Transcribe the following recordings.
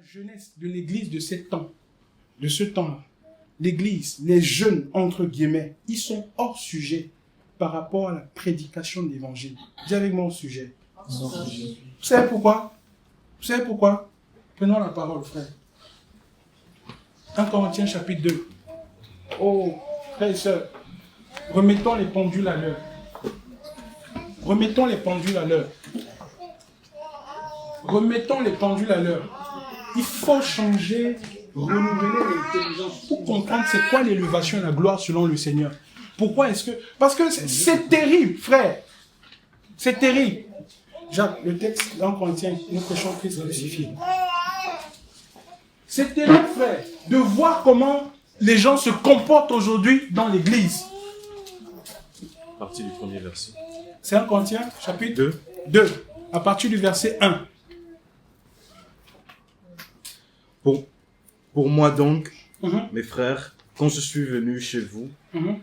jeunesse de l'église de ce temps-là, l'église, les jeunes, entre guillemets, ils sont hors sujet par rapport à la prédication de l'évangile. Dis avec moi au sujet. Vous savez pourquoi? Vous savez pourquoi? Prenons la parole, frère. 1 Corinthiens chapitre 2. Oh, frères et sœurs, remettons les pendules à l'heure. Remettons les pendules à l'heure. Remettons les pendules à l'heure. Il faut changer, renouveler l'intelligence pour comprendre c'est quoi l'élévation et la gloire selon le Seigneur. Pourquoi est-ce que... Parce que c'est terrible, frère. C'est terrible. Jacques, le texte dans Corinthiens, nous prêchons Christ crucifié. C'est terrible, frère, de voir comment les gens se comportent aujourd'hui dans l'église. À partir du premier verset. C'est 1 Corinthiens, chapitre 2, à partir du verset 1. Pour moi donc, mes frères, quand je suis venu chez vous,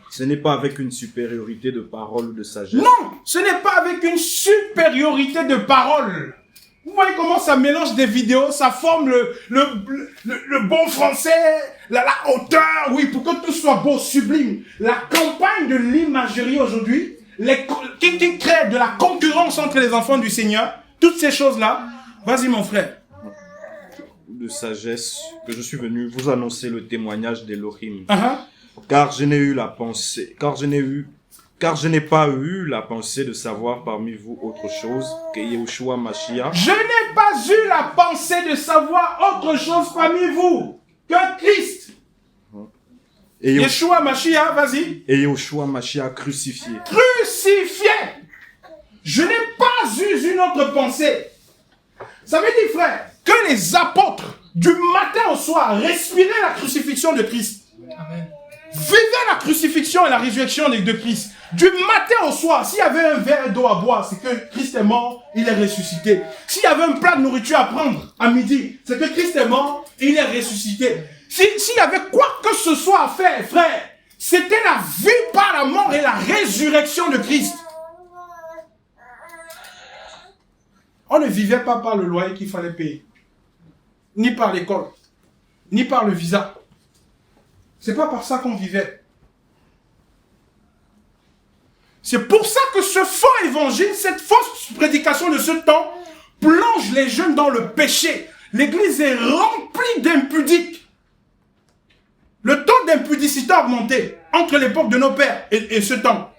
ce n'est pas avec une supériorité de parole ou de sagesse. Non, ce n'est pas avec une supériorité de parole. Vous voyez comment ça mélange des vidéos, ça forme le bon français, la hauteur, oui, pour que tout soit beau, sublime. La campagne de l'imagerie aujourd'hui, qui crée de la concurrence entre les enfants du Seigneur, toutes ces choses-là, vas-y mon frère. De sagesse, que je suis venu vous annoncer le témoignage d'Elohim. Car je n'ai pas eu la pensée de savoir parmi vous autre chose que Yeshua Mashiach. Je n'ai pas eu la pensée de savoir autre chose parmi vous que Christ. Et Yeshua Mashiach, vas-y. Et Yeshua Mashiach crucifié. Crucifié. Je n'ai pas eu une autre pensée. Ça veut dire, frère, que les apôtres, du matin au soir, respiraient la crucifixion de Christ. Amen. Vivaient la crucifixion et la résurrection de Christ. Du matin au soir, s'il y avait un verre d'eau à boire, c'est que Christ est mort, il est ressuscité. S'il y avait un plat de nourriture à prendre à midi, c'est que Christ est mort, il est ressuscité. S'il y avait quoi que ce soit à faire, frère, c'était la vie par la mort et la résurrection de Christ. On ne vivait pas par le loyer qu'il fallait payer, ni par l'école, ni par le visa. C'est pas par ça qu'on vivait. C'est pour ça que ce faux évangile, cette fausse prédication de ce temps, plonge les jeunes dans le péché. L'église est remplie d'impudiques. Le taux d'impudicité a augmenté entre l'époque de nos pères et ce temps.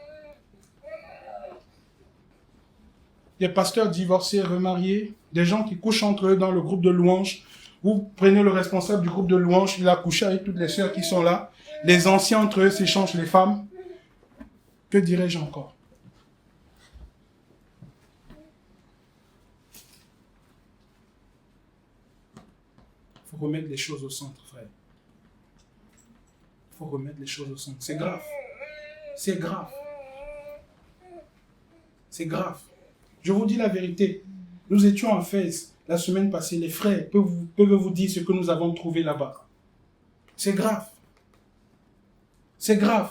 Des pasteurs divorcés, remariés, des gens qui couchent entre eux dans le groupe de louanges. Vous prenez le responsable du groupe de louanges, il a couché avec toutes les sœurs qui sont là. Les anciens entre eux s'échangent les femmes. Que dirais-je encore? Il faut remettre les choses au centre, frère. Il faut remettre les choses au centre. C'est grave. C'est grave. C'est grave. Je vous dis la vérité. Nous étions à Fès la semaine passée. Les frères peuvent vous dire ce que nous avons trouvé là-bas. C'est grave. C'est grave.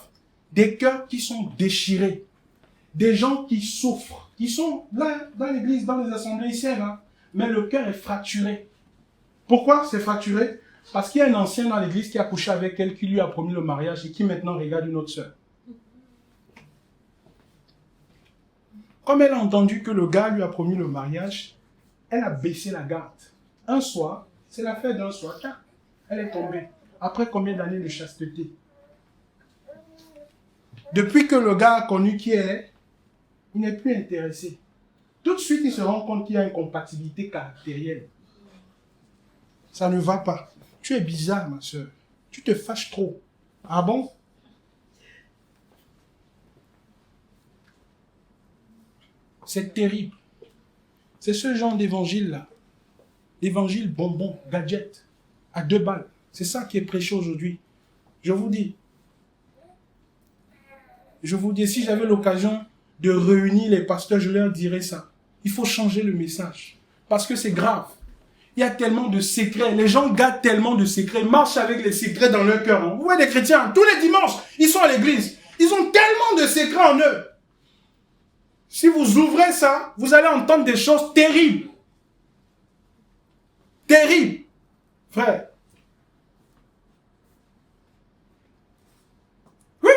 Des cœurs qui sont déchirés. Des gens qui souffrent. Qui sont là, dans l'église, dans les assemblées ici, là. Mais le cœur est fracturé. Pourquoi c'est fracturé? Parce qu'il y a un ancien dans l'église qui a couché avec elle, qui lui a promis le mariage et qui maintenant regarde une autre sœur. Comme elle a entendu que le gars lui a promis le mariage, elle a baissé la garde. Un soir, c'est l'affaire d'un soir, elle est tombée. Après combien d'années de chasteté? Depuis que le gars a connu qui elle est, il n'est plus intéressé. Tout de suite, il se rend compte qu'il y a une compatibilité caractérielle. Ça ne va pas. Tu es bizarre, ma soeur. Tu te fâches trop. Ah bon? C'est terrible. C'est ce genre d'évangile-là. L'évangile bonbon, gadget, à 2 balles. C'est ça qui est prêché aujourd'hui. Je vous dis, si j'avais l'occasion de réunir les pasteurs, je leur dirais ça. Il faut changer le message. Parce que c'est grave. Il y a tellement de secrets. Les gens gardent tellement de secrets. Ils marchent avec les secrets dans leur cœur. Vous voyez les chrétiens, tous les dimanches, ils sont à l'église. Ils ont tellement de secrets en eux. Si vous ouvrez ça, vous allez entendre des choses terribles. Terribles. Frère. Oui.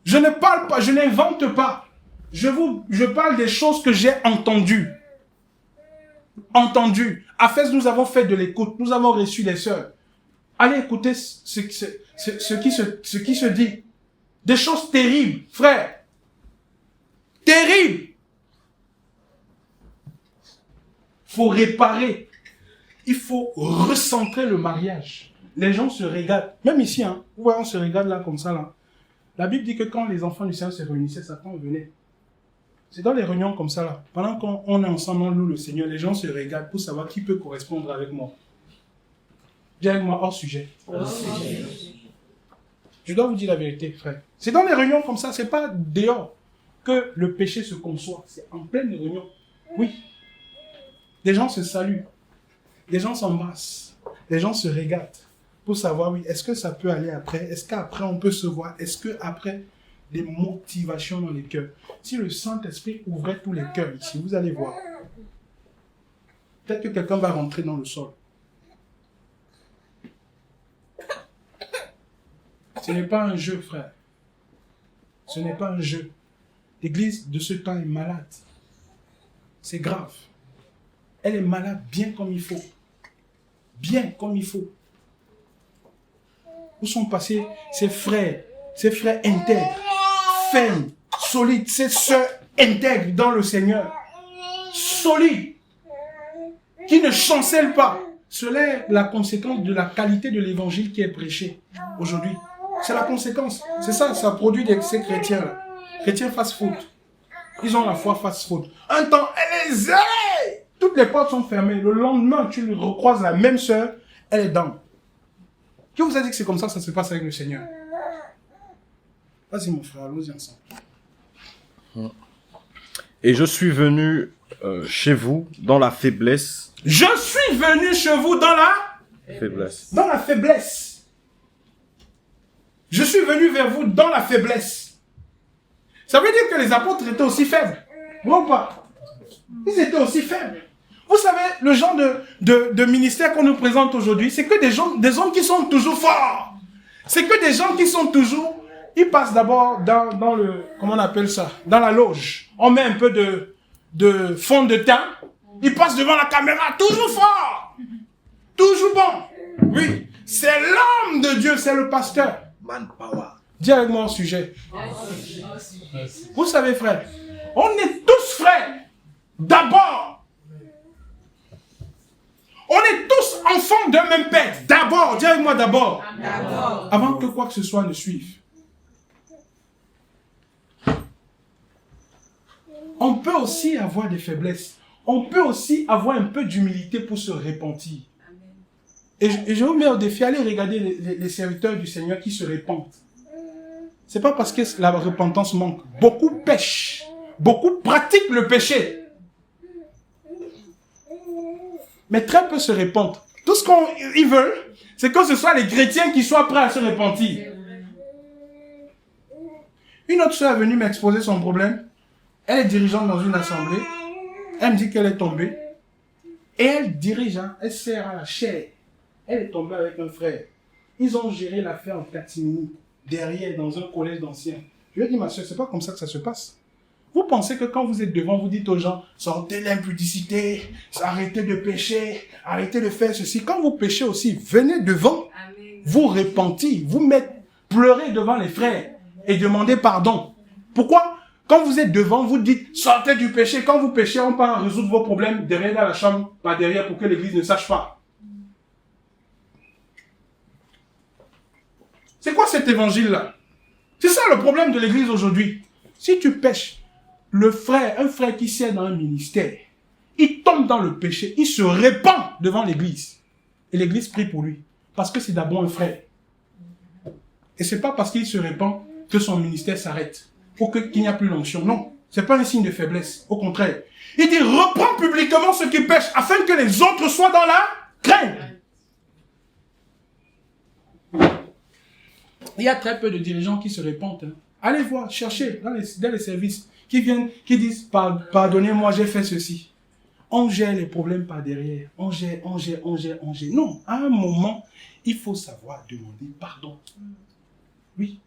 Je ne parle pas, je n'invente pas. Je parle des choses que j'ai entendues. Entendues. À Fès, nous avons fait de l'écoute. Nous avons reçu les sœurs. Allez écouter ce qui se dit. Des choses terribles, frère. Terribles. Il faut réparer. Il faut recentrer le mariage. Les gens se régalent. Même ici, hein, vous voyez, on se régale là, comme ça, là. La Bible dit que quand les enfants du Seigneur se réunissaient, Satan venait. C'est dans les réunions comme ça, là. Pendant qu'on est ensemble, on loue le Seigneur, les gens se régalent pour savoir qui peut correspondre avec moi. Dis avec moi, hors sujet. Hors sujet. Je dois vous dire la vérité, frère. C'est dans les réunions comme ça, c'est pas dehors que le péché se conçoit. C'est en pleine réunion. Oui. Des gens se saluent. Des gens s'embrassent. Des gens se régalent pour savoir, oui, est-ce que ça peut aller après? Est-ce qu'après on peut se voir? Est-ce qu'après, des motivations dans les cœurs? Si le Saint-Esprit ouvrait tous les cœurs ici, vous allez voir. Peut-être que quelqu'un va rentrer dans le sol. Ce n'est pas un jeu, frère. Ce n'est pas un jeu. L'église de ce temps est malade. C'est grave. Elle est malade bien comme il faut. Bien comme il faut. Où sont passés ces frères intègres, fermes, solides, ces sœurs intègres dans le Seigneur, solides, qui ne chancellent pas. Cela est la conséquence de la qualité de l'évangile qui est prêché aujourd'hui. C'est la conséquence. C'est ça, ça produit ces chrétiens-là. Chrétiens fast-food. Ils ont la foi fast-food. Un temps, elle est zélée. Toutes les portes sont fermées. Le lendemain, tu lui recroises la même sœur, elle est dans. Qui vous a dit que c'est comme ça que ça se passe avec le Seigneur? Vas-y mon frère, allons-y ensemble. Et je suis venu chez vous dans la faiblesse. Je suis venu chez vous dans la faiblesse. Dans la faiblesse. Je suis venu vers vous dans la faiblesse. Ça veut dire que les apôtres étaient aussi faibles. Ou pas? Ils étaient aussi faibles. Vous savez, le genre de ministère qu'on nous présente aujourd'hui, c'est que des hommes qui sont toujours forts. C'est que des gens qui sont toujours... Ils passent d'abord dans le... Comment on appelle ça? Dans la loge. On met un peu de fond de teint. Ils passent devant la caméra, toujours fort. Toujours bon. Oui. C'est l'homme de Dieu, c'est le pasteur. Manpower. Dis avec moi au sujet. Vous savez, frère, on est tous frères. D'abord. On est tous enfants d'un même père. D'abord, dis avec moi d'abord. Avant que quoi que ce soit ne suive. On peut aussi avoir des faiblesses. On peut aussi avoir un peu d'humilité pour se repentir. Et je vous mets au défi, allez regarder les serviteurs du Seigneur qui se repentent. Ce n'est pas parce que la repentance manque. Beaucoup pêchent. Beaucoup pratiquent le péché. Mais très peu se répandent. Tout ce qu'ils veulent, c'est que ce soit les chrétiens qui soient prêts à se repentir. Une autre soeur est venue m'exposer son problème. Elle est dirigeante dans une assemblée. Elle me dit qu'elle est tombée. Et elle dirige, hein, elle sert à la chair. Elle est tombée avec un frère. Ils ont géré l'affaire en catimini, derrière, dans un collège d'anciens. Je lui ai dit, ma soeur, c'est pas comme ça que ça se passe. Vous pensez que quand vous êtes devant, vous dites aux gens, sortez l'impudicité, arrêtez de pécher, arrêtez de faire ceci. Quand vous péchez aussi, venez devant, vous repentir, vous mettre, pleurer devant les frères et demander pardon. Pourquoi? Quand vous êtes devant, vous dites, sortez du péché. Quand vous péchez, on part résoudre vos problèmes derrière dans la chambre, pas derrière pour que l'église ne sache pas. C'est quoi cet évangile-là? C'est ça le problème de l'église aujourd'hui. Si tu pêches, un frère qui sert dans un ministère, il tombe dans le péché, il se répand devant l'église. Et l'église prie pour lui. Parce que c'est d'abord un frère. Et c'est pas parce qu'il se répand que son ministère s'arrête. Ou qu'il n'y a plus l'onction. Non. C'est pas un signe de faiblesse. Au contraire. Il dit, reprends publiquement ceux qui pêchent afin que les autres soient dans la crainte. Il y a très peu de dirigeants qui se répandent. Hein. Allez voir, cherchez dans les services, qui viennent, qui disent, pardonnez-moi, j'ai fait ceci. on gère les problèmes par derrière. On gère. Non, à un moment, il faut savoir demander pardon. Oui.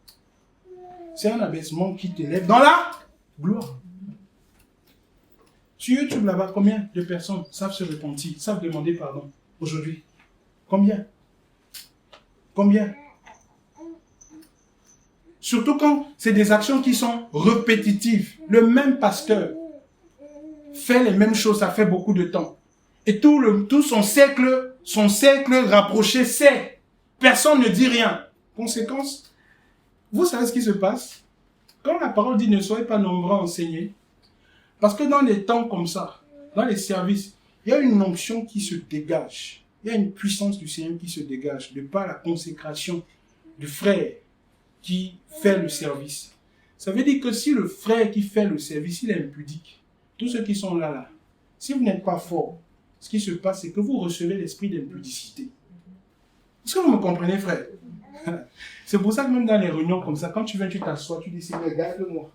C'est un abaissement qui t'élève dans la gloire. Sur YouTube, là-bas, combien de personnes savent se repentir, savent demander pardon aujourd'hui? Combien? Surtout quand c'est des actions qui sont répétitives. Le même pasteur fait les mêmes choses, ça fait beaucoup de temps. Et tout son cercle rapproché sait. Personne ne dit rien. Conséquence, vous savez ce qui se passe? Quand la parole dit ne soyez pas nombreux à enseigner, parce que dans les temps comme ça, dans les services, il y a une onction qui se dégage. Il y a une puissance du Seigneur qui se dégage de par la consécration du frère qui fait le service. Ça veut dire que si le frère qui fait le service, il est impudique, tous ceux qui sont là, si vous n'êtes pas fort, ce qui se passe, c'est que vous recevez l'esprit d'impudicité. Est-ce que vous me comprenez, frère? C'est pour ça que même dans les réunions comme ça, quand tu viens, tu t'assois, tu dis, Seigneur, garde-moi.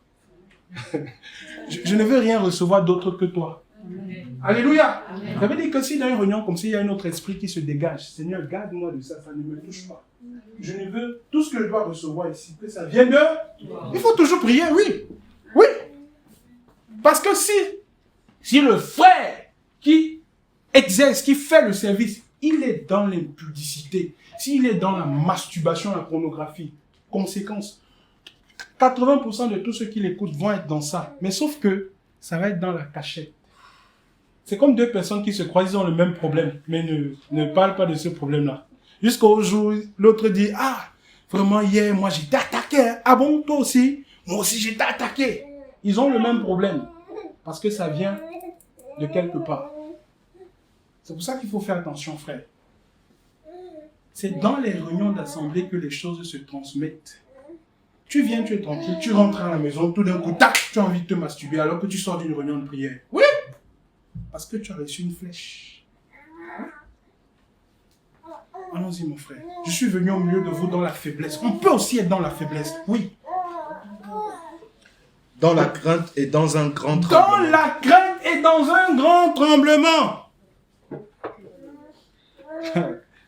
je ne veux rien recevoir d'autre que toi. Alléluia. Ça veut dire que si dans une réunion comme ça, il y a un autre esprit qui se dégage, Seigneur, garde-moi de ça, ça ne me touche pas. Je ne veux tout ce que je dois recevoir ici, que ça vienne de... Il faut toujours prier, oui. Oui. Parce que si le frère qui exerce, qui fait le service, il est dans l'impudicité, s'il est dans la masturbation, la pornographie, conséquence, 80% de tous ceux qui l'écoutent vont être dans ça. Mais sauf que ça va être dans la cachette. C'est comme deux personnes qui se croisent, ils ont le même problème, mais ne parlent pas de ce problème-là. Jusqu'au jour, l'autre dit, ah, vraiment hier, moi j'étais attaqué. Ah bon, toi aussi? Moi aussi j'étais attaqué. Ils ont le même problème. Parce que ça vient de quelque part. C'est pour ça qu'il faut faire attention, frère. C'est dans les réunions d'assemblée que les choses se transmettent. Tu viens, tu es tranquille, tu rentres à la maison, tout d'un coup, tac, tu as envie de te masturber alors que tu sors d'une réunion de prière. Oui! Parce que tu as reçu une flèche. Allons-y, mon frère. Je suis venu au milieu de vous dans la faiblesse. On peut aussi être dans la faiblesse, oui. Dans la crainte et dans un grand tremblement. Dans la crainte et dans un grand tremblement.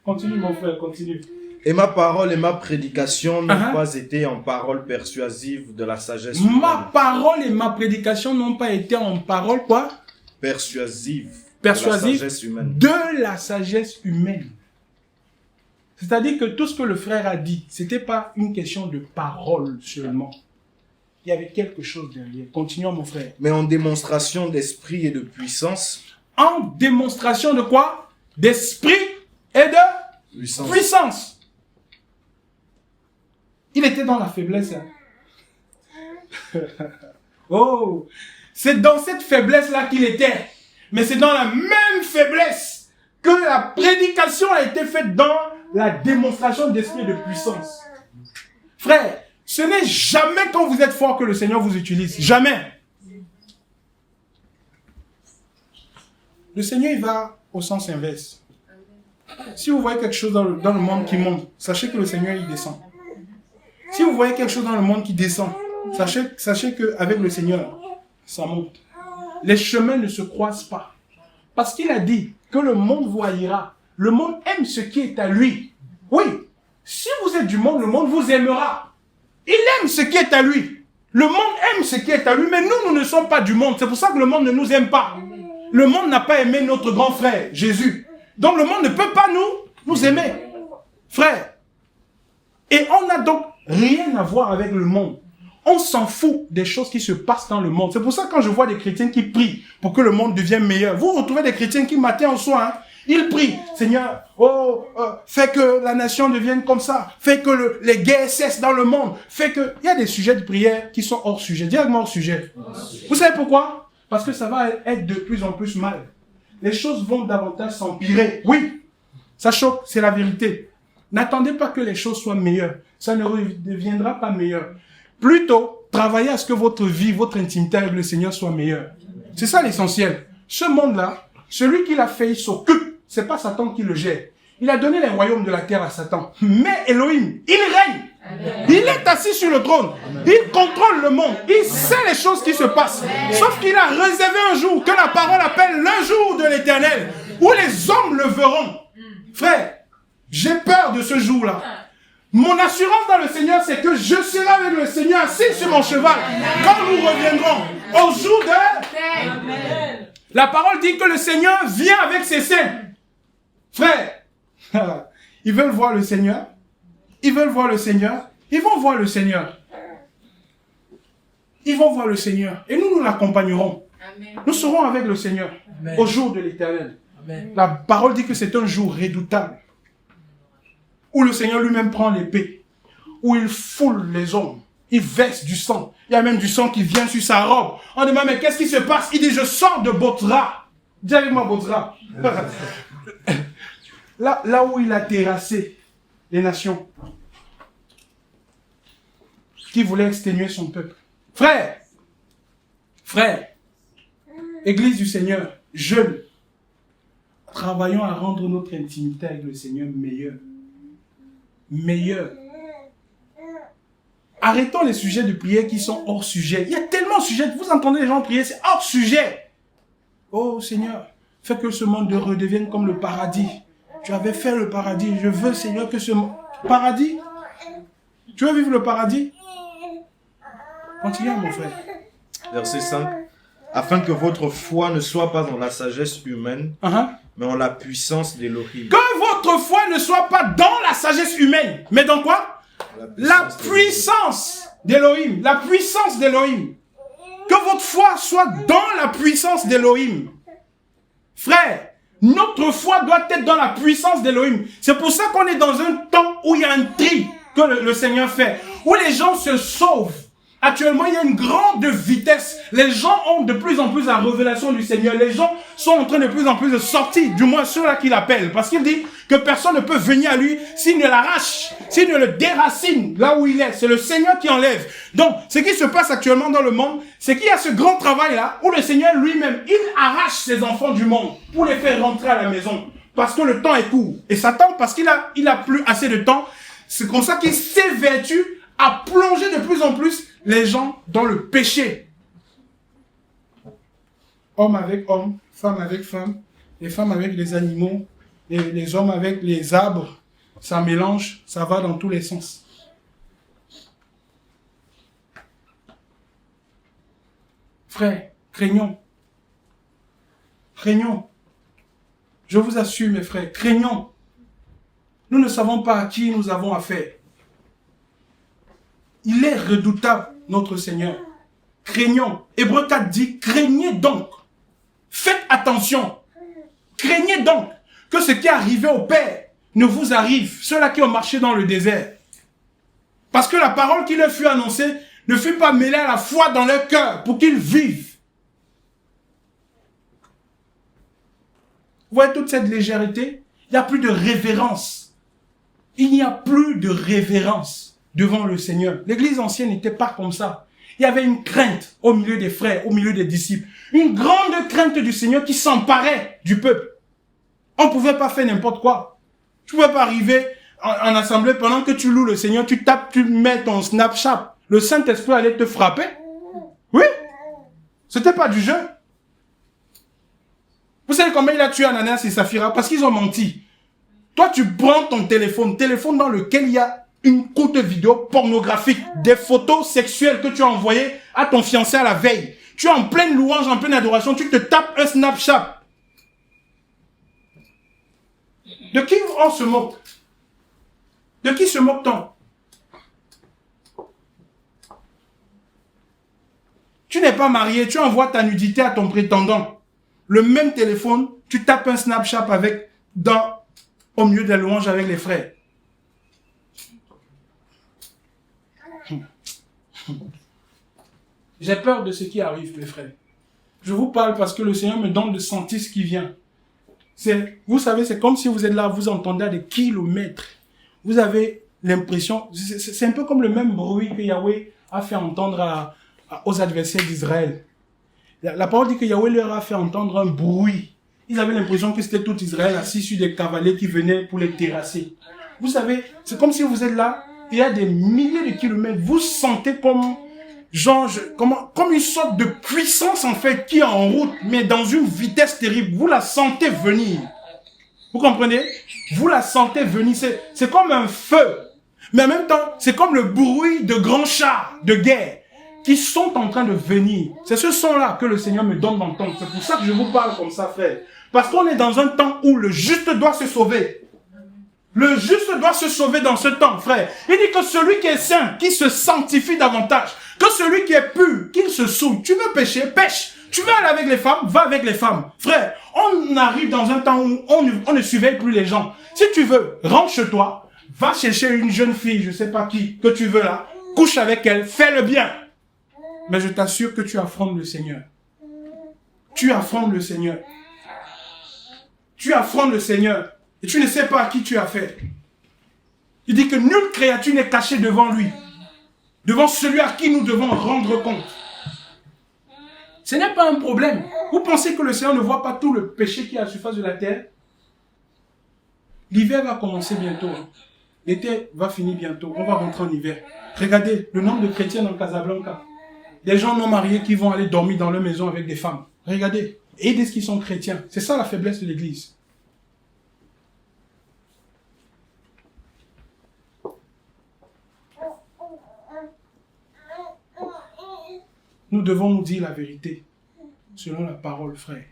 Continue, mon frère, continue. Et ma parole et ma prédication n'ont pas été en parole persuasive de la sagesse humaine. Ma parole et ma prédication n'ont pas été en parole quoi? Persuasive. Persuasive de la sagesse humaine. De la sagesse humaine. C'est-à-dire que tout ce que le frère a dit, c'était pas une question de parole seulement. Il y avait quelque chose derrière. Continuons, mon frère. Mais en démonstration d'esprit et de puissance. En démonstration de quoi? D'esprit et de puissance. Il était dans la faiblesse. Oh, c'est dans cette faiblesse-là qu'il était. Mais c'est dans la même faiblesse que la prédication a été faite dans la démonstration d'esprit et de puissance. Frère, ce n'est jamais quand vous êtes fort que le Seigneur vous utilise. Jamais. Le Seigneur, il va au sens inverse. Si vous voyez quelque chose dans le monde qui monte, sachez que le Seigneur, il descend. Si vous voyez quelque chose dans le monde qui descend, sachez qu'avec le Seigneur, ça monte. Les chemins ne se croisent pas. Parce qu'il a dit que le monde vous haïra. Le monde aime ce qui est à lui. Oui, si vous êtes du monde, le monde vous aimera. Il aime ce qui est à lui. Le monde aime ce qui est à lui, mais nous ne sommes pas du monde. C'est pour ça que le monde ne nous aime pas. Le monde n'a pas aimé notre grand frère, Jésus. Donc le monde ne peut pas nous aimer. Frère. Et on n'a donc rien à voir avec le monde. On s'en fout des choses qui se passent dans le monde. C'est pour ça que quand je vois des chrétiens qui prient pour que le monde devienne meilleur, vous retrouvez des chrétiens qui matin au soir, ils prient. Seigneur, fais que la nation devienne comme ça. Fais que les guerres cessent dans le monde. Fais que... Il y a des sujets de prière qui sont hors sujet, directement hors sujet. Vous savez pourquoi? Parce que ça va être de plus en plus mal. Les choses vont davantage s'empirer. Oui, ça choque, c'est la vérité. N'attendez pas que les choses soient meilleures. Ça ne deviendra pas meilleur. Plutôt, travaillez à ce que votre vie, votre intimité avec le Seigneur soit meilleure. C'est ça l'essentiel. Ce monde-là, celui qui l'a fait, il s'occupe. C'est pas Satan qui le gère. Il a donné les royaumes de la terre à Satan. Mais Elohim, il règne. Il est assis sur le trône. Il contrôle le monde. Il sait les choses qui se passent. Sauf qu'il a réservé un jour que la parole appelle le jour de l'Éternel, où les hommes le verront. Frère, j'ai peur de ce jour-là. Mon assurance dans le Seigneur, c'est que je serai avec le Seigneur assis sur mon cheval quand nous reviendrons au jour de... Amen. La parole dit que le Seigneur vient avec ses saints. Frère, ils veulent voir le Seigneur. Ils veulent voir le Seigneur. Ils vont voir le Seigneur. Ils vont voir le Seigneur. Et nous l'accompagnerons. Nous serons avec le Seigneur. Amen. Au jour de l'Éternel. La parole dit que c'est un jour redoutable. Où le Seigneur lui-même prend l'épée. Où il foule les hommes. Il verse du sang. Il y a même du sang qui vient sur sa robe. On demande, mais qu'est-ce qui se passe? Il dit, je sors de Botra. Dis avec moi Botra. Là où il a terrassé les nations qui voulaient exténuer son peuple. Frère, Église du Seigneur, jeunes, travaillons à rendre notre intimité avec le Seigneur meilleure. Arrêtons les sujets de prière qui sont hors sujet. Il y a tellement de sujets. Vous entendez les gens prier, c'est hors sujet. Oh Seigneur, fais que ce monde redevienne comme le paradis. Tu avais fait le paradis. Je veux, Seigneur, que ce paradis... Tu veux vivre le paradis? Continue, mon frère. Verset 5. Afin que votre foi ne soit pas dans la sagesse humaine, mais en la puissance d'Élohim. Que votre foi ne soit pas dans la sagesse humaine, mais dans quoi? La puissance d'Élohim. La puissance d'Élohim. Que votre foi soit dans la puissance d'Élohim. Frère, notre foi doit être dans la puissance d'Élohim. C'est pour ça qu'on est dans un temps où il y a un tri que le Seigneur fait. Où les gens se sauvent. Actuellement, il y a une grande vitesse. Les gens ont de plus en plus la révélation du Seigneur. Les gens sont en train de plus en plus de sortir, du moins ceux-là qui l'appellent. Parce qu'il dit que personne ne peut venir à lui s'il ne l'arrache, s'il ne le déracine là où il est. C'est le Seigneur qui enlève. Donc, ce qui se passe actuellement dans le monde, c'est qu'il y a ce grand travail-là où le Seigneur lui-même, il arrache ses enfants du monde pour les faire rentrer à la maison. Parce que le temps est court. Et Satan, parce qu'il a plus assez de temps, c'est comme ça qu'il s'évertue à plonger de plus en plus les gens dans le péché. Homme avec homme, femme avec femme, les femmes avec les animaux, les hommes avec les arbres, ça mélange, ça va dans tous les sens. Frères, craignons. Craignons. Je vous assure, mes frères, craignons. Nous ne savons pas à qui nous avons affaire. Il est redoutable, notre Seigneur. Craignons. Hébreux 4 dit, craignez donc. Faites attention. Craignez donc que ce qui est arrivé au Père ne vous arrive, ceux-là qui ont marché dans le désert. Parce que la parole qui leur fut annoncée ne fut pas mêlée à la foi dans leur cœur pour qu'ils vivent. Vous voyez toute cette légèreté? Il n'y a plus de révérence. Il n'y a plus de révérence devant le Seigneur. L'église ancienne n'était pas comme ça. Il y avait une crainte au milieu des frères, au milieu des disciples. Une grande crainte du Seigneur qui s'emparait du peuple. On ne pouvait pas faire n'importe quoi. Tu ne pouvais pas arriver en assemblée pendant que tu loues le Seigneur, tu tapes, tu mets ton Snapchat. Le Saint-Esprit allait te frapper. Oui. C'était pas du jeu. Vous savez combien il a tué Ananias et Saphira? Parce qu'ils ont menti. Toi, tu prends ton téléphone dans lequel il y a une courte vidéo pornographique, des photos sexuelles que tu as envoyées à ton fiancé à la veille. Tu es en pleine louange, en pleine adoration, tu te tapes un Snapchat. De qui on se moque? De qui se moque-t-on? Tu n'es pas marié, tu envoies ta nudité à ton prétendant. Le même téléphone, tu tapes un Snapchat au milieu de la louange avec les frères. J'ai peur de ce qui arrive, mes frères. Je vous parle parce que le Seigneur me donne de sentir ce qui vient. Vous savez, c'est comme si vous êtes là, vous entendez à des kilomètres. Vous avez l'impression, c'est un peu comme le même bruit que Yahweh a fait entendre aux adversaires d'Israël. La parole dit que Yahweh leur a fait entendre un bruit. Ils avaient l'impression que c'était tout Israël assis sur des cavaliers qui venaient pour les terrasser. Vous savez, c'est comme si vous êtes là, il y a des milliers de kilomètres, vous sentez comme, comme une sorte de puissance en fait qui est en route, mais dans une vitesse terrible. Vous la sentez venir. Vous comprenez? Vous la sentez venir. C'est comme un feu. Mais en même temps, c'est comme le bruit de grands chars de guerre qui sont en train de venir. C'est ce son-là que le Seigneur me donne d'entendre. C'est pour ça que je vous parle comme ça, frère. Parce qu'on est dans un temps où le juste doit se sauver. Le juste doit se sauver dans ce temps, frère. Il dit que celui qui est saint, qui se sanctifie davantage, que celui qui est pur, qu'il se souille. Tu veux pécher, pêche. Tu veux aller avec les femmes, va avec les femmes. Frère, on arrive dans un temps où on ne surveille plus les gens. Si tu veux, rentre chez toi, va chercher une jeune fille, je ne sais pas qui, que tu veux là, couche avec elle, fais le bien. Mais je t'assure que tu affrontes le Seigneur. Tu affrontes le Seigneur. Tu affrontes le Seigneur. Et tu ne sais pas à qui tu as fait. Il dit que nulle créature n'est cachée devant lui. Devant celui à qui nous devons rendre compte. Ce n'est pas un problème. Vous pensez que le Seigneur ne voit pas tout le péché qui est à la surface de la terre? L'hiver va commencer bientôt. L'été va finir bientôt. On va rentrer en hiver. Regardez le nombre de chrétiens dans Casablanca. Des gens non mariés qui vont aller dormir dans leur maison avec des femmes. Regardez. Et ils disent qu'ils sont chrétiens. C'est ça la faiblesse de l'Église. Nous devons nous dire la vérité, selon la parole, frère.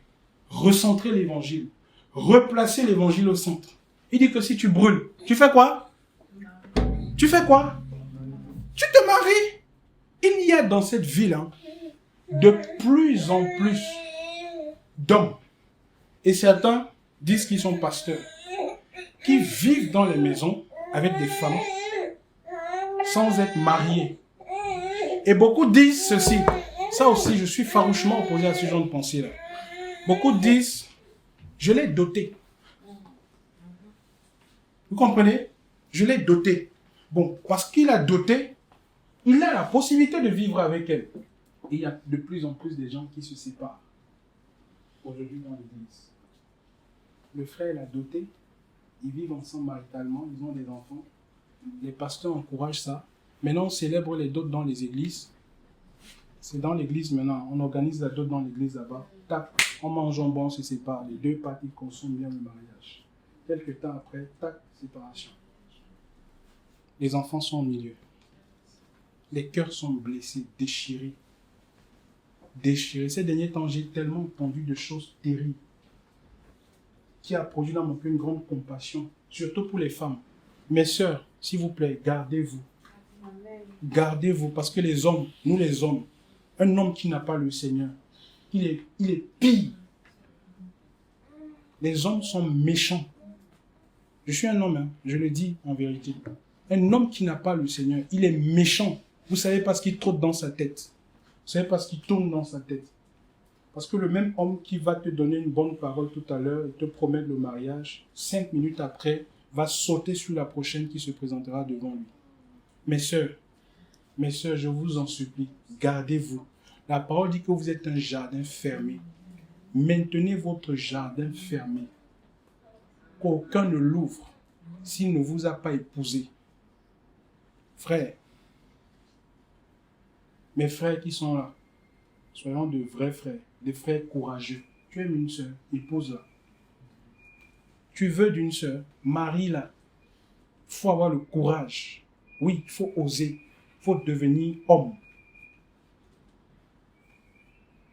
Recentrer l'évangile. Replacer l'évangile au centre. Il dit que si tu brûles, tu fais quoi? Tu fais quoi? Tu te maries. Il y a dans cette ville de plus en plus d'hommes. Et certains disent qu'ils sont pasteurs. Qui vivent dans les maisons avec des femmes sans être mariés. Et beaucoup disent ceci. Ça aussi, je suis farouchement opposé à ce genre de pensée-là. Beaucoup disent, je l'ai doté. Vous comprenez? Je l'ai doté. Bon, parce qu'il a doté, il a la possibilité de vivre avec elle. Et il y a de plus en plus de gens qui se séparent. Aujourd'hui dans l'église. Le frère l'a doté. Ils vivent ensemble maritalement. Ils ont des enfants. Les pasteurs encouragent ça. Maintenant, on célèbre les dots dans les églises. C'est dans l'église maintenant. On organise la dot dans l'église là-bas. Tac, on mange un bon, on se sépare. Les deux parties consomment bien le mariage. Quelques temps après, tac, séparation. Les enfants sont au milieu. Les cœurs sont blessés, déchirés. Déchirés. Ces derniers temps, j'ai tellement entendu de choses terribles qui a produit dans mon cœur une grande compassion, surtout pour les femmes. Mes sœurs, s'il vous plaît, gardez-vous. Gardez-vous, parce que les hommes, nous les hommes, un homme qui n'a pas le Seigneur, il est pire. Les hommes sont méchants. Je suis un homme, je le dis en vérité. Un homme qui n'a pas le Seigneur, il est méchant. Vous savez pas ce qui trotte dans sa tête. Vous savez pas ce qui tourne dans sa tête. Parce que le même homme qui va te donner une bonne parole tout à l'heure et te promettre le mariage, 5 minutes après, va sauter sur la prochaine qui se présentera devant lui. Mes sœurs, je vous en supplie, gardez-vous. La parole dit que vous êtes un jardin fermé. Maintenez votre jardin fermé. Qu'aucun ne l'ouvre s'il ne vous a pas épousé. Frères, mes frères qui sont là, soyons de vrais frères, des frères courageux. Tu aimes une sœur, épouse-la. Tu veux d'une sœur, marie-la. Il faut avoir le courage. Oui, il faut oser. Il faut devenir homme.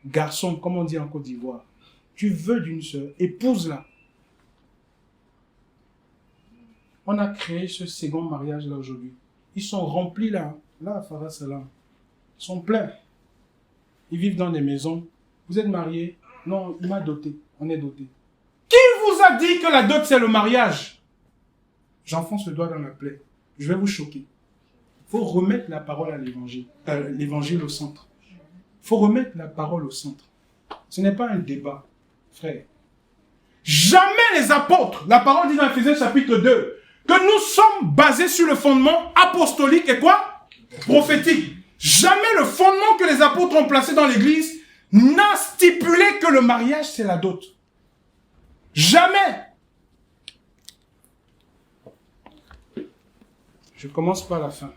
Garçon, comme on dit en Côte d'Ivoire. Tu veux d'une sœur, épouse-la. On a créé ce second mariage là aujourd'hui. Ils sont remplis là. Là, à Farah Salam. Ils sont pleins. Ils vivent dans des maisons. Vous êtes mariés? Non, il m'a doté. On est doté. Qui vous a dit que la dot c'est le mariage? J'enfonce le doigt dans la plaie. Je vais vous choquer. Il faut remettre la parole à l'évangile. L'évangile au centre. Il faut remettre la parole au centre. Ce n'est pas un débat, frère. Jamais les apôtres, la parole dit dans Ephésiens chapitre 2, que nous sommes basés sur le fondement apostolique et quoi? Prophétique. Jamais le fondement que les apôtres ont placé dans l'église n'a stipulé que le mariage c'est la dot. Jamais. Je commence par la fin.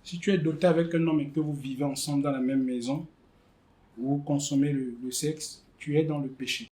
Si tu es doté avec un homme et que vous vivez ensemble dans la même maison, vous consommez le sexe, tu es dans le péché.